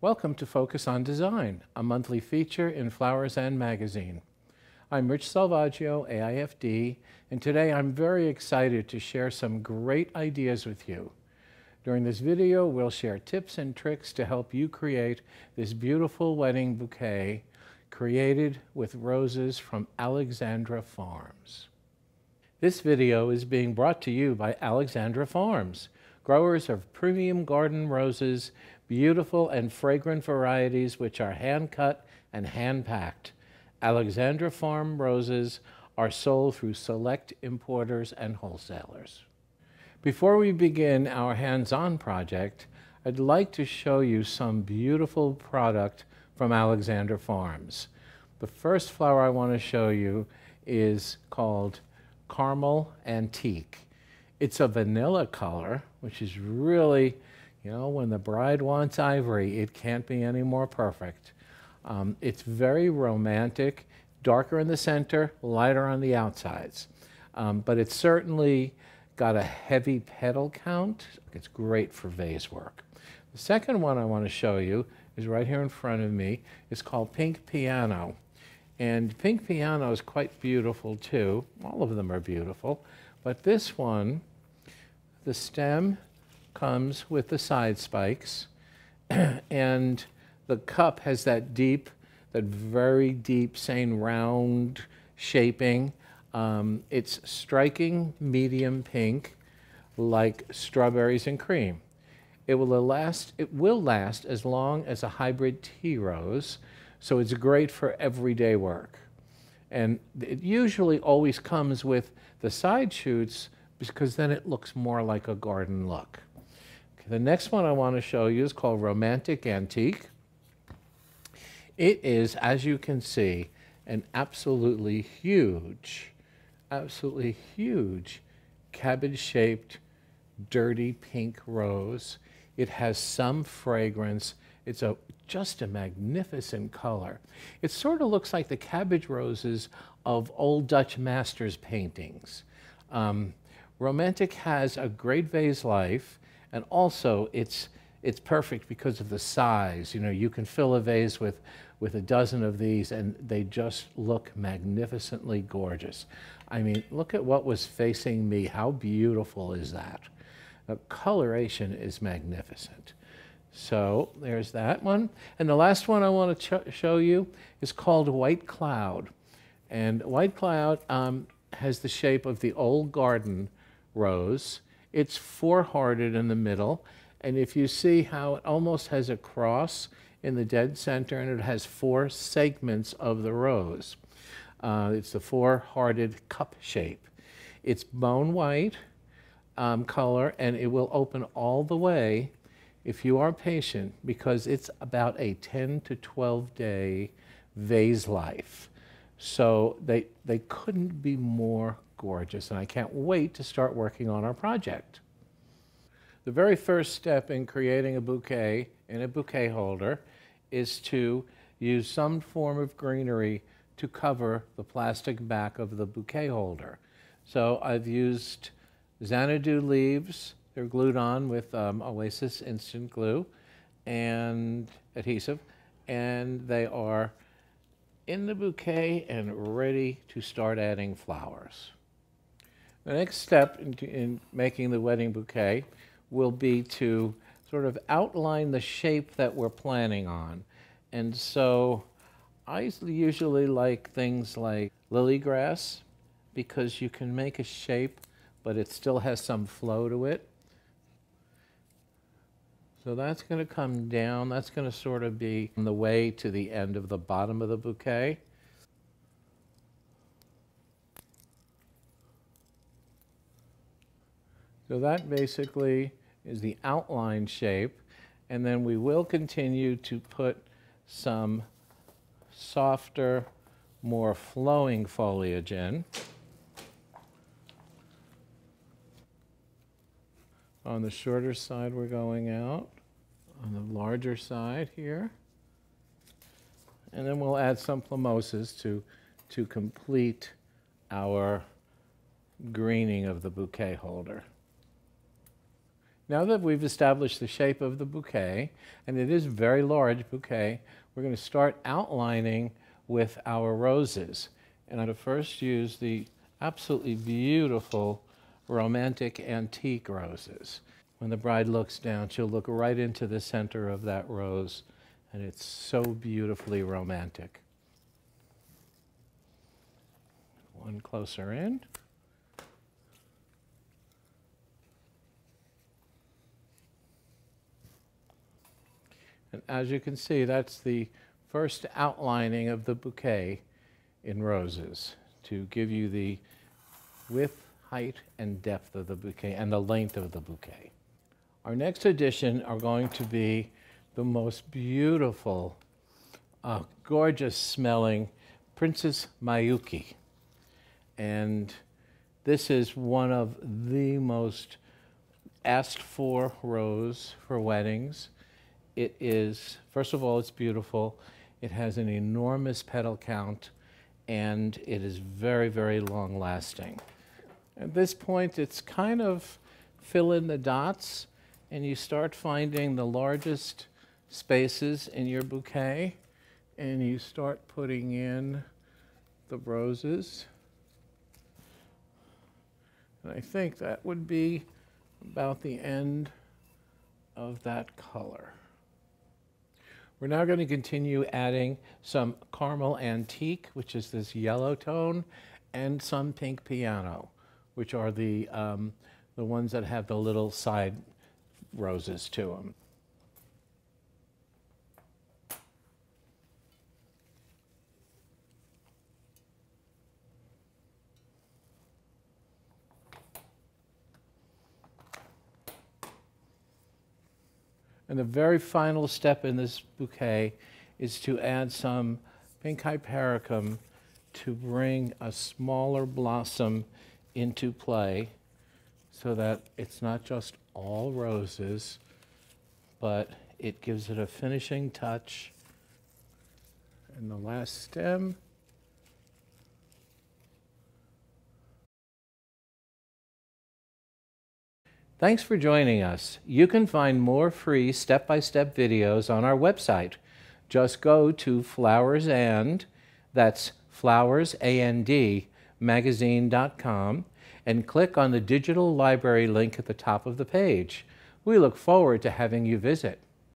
Welcome to Focus on Design, a monthly feature in Flowers and Magazine. I'm Rich Salvaggio, AIFD, and today I'm very excited to share some great ideas with you. During this video, we'll share tips and tricks to help you create this beautiful wedding bouquet created with roses from Alexandra Farms. This video is being brought to you by Alexandra Farms, growers of premium garden roses, beautiful and fragrant varieties which are hand-cut and hand-packed. Alexandra Farm roses are sold through select importers and wholesalers. Before we begin our hands-on project, I'd like to show you some beautiful product from Alexandra Farms. The first flower I want to show you is called Caramel Antique. It's a vanilla color, which is really, when the bride wants ivory, it can't be any more perfect. It's very romantic, darker in the center, lighter on the outsides. But it's certainly got a heavy petal count. It's great for vase work. The second one I want to show you is right here in front of me. It's called Pink Piano. And Pink Piano is quite beautiful too. All of them are beautiful. But this one, the stem comes with the side spikes, and the cup has that very deep, saying round shaping. It's striking medium pink, like strawberries and cream. It will last as long as a hybrid tea rose, so it's great for everyday work. And it usually always comes with the side shoots because then it looks more like a garden look. Okay, the next one I want to show you is called Romantic Antique. It is, as you can see, an absolutely huge cabbage-shaped, dirty pink rose. It has some fragrance. It's just a magnificent color. It sort of looks like the cabbage roses of old Dutch masters paintings. Romantic has a great vase life, and also it's perfect because of the size. You can fill a vase with a dozen of these, and they just look magnificently gorgeous. I mean, look at what was facing me. How beautiful is that? The coloration is magnificent. So there's that one. And the last one I want to show you is called White Cloud. And White Cloud has the shape of the old garden rose. It's four-hearted in the middle. And if you see how it almost has a cross in the dead center, and it has four segments of the rose. It's the four-hearted cup shape. It's bone white color, and it will open all the way if you are patient, because it's about a 10 to 12 day vase life. So they couldn't be more gorgeous, and I can't wait to start working on our project. The very first step in creating a bouquet in a bouquet holder is to use some form of greenery to cover the plastic back of the bouquet holder. So I've used Xanadu leaves. They're glued on with Oasis instant glue and adhesive, and they are in the bouquet and ready to start adding flowers. The next step in making the wedding bouquet will be to sort of outline the shape that we're planning on. And so I usually like things like lily grass, because you can make a shape, but it still has some flow to it. So that's going to come down. That's going to sort of be on the way to the end of the bottom of the bouquet. So that basically is the outline shape. And then we will continue to put some softer, more flowing foliage in. On the shorter side, we're going out. On the larger side here. And then we'll add some plumoses to complete our greening of the bouquet holder. Now that we've established the shape of the bouquet, and it is a very large bouquet, we're going to start outlining with our roses. And I'm going to first use the absolutely beautiful romantic antique roses. When the bride looks down, she'll look right into the center of that rose, and it's so beautifully romantic. One closer in. And as you can see, that's the first outlining of the bouquet in roses to give you the width, height, and depth of the bouquet and the length of the bouquet. Our next addition are going to be the most beautiful, gorgeous smelling Princess Miyuki. And this is one of the most asked for rose for weddings. It is, first of all, it's beautiful. It has an enormous petal count, and it is very, very long lasting. At this point, it's kind of fill in the dots, and you start finding the largest spaces in your bouquet, and you start putting in the roses. And I think that would be about the end of that color. We're now going to continue adding some caramel antique, which is this yellow tone, and some pink piano, which are the ones that have the little side roses to them. And the very final step in this bouquet is to add some pink hypericum to bring a smaller blossom into play so that it's not just all roses, but it gives it a finishing touch. And the last stem. Thanks for joining us. You can find more free step-by-step videos on our website. Just go to Flowers and, that's Flowers, A-N-D, magazine.com, and click on the digital library link at the top of the page. We look forward to having you visit.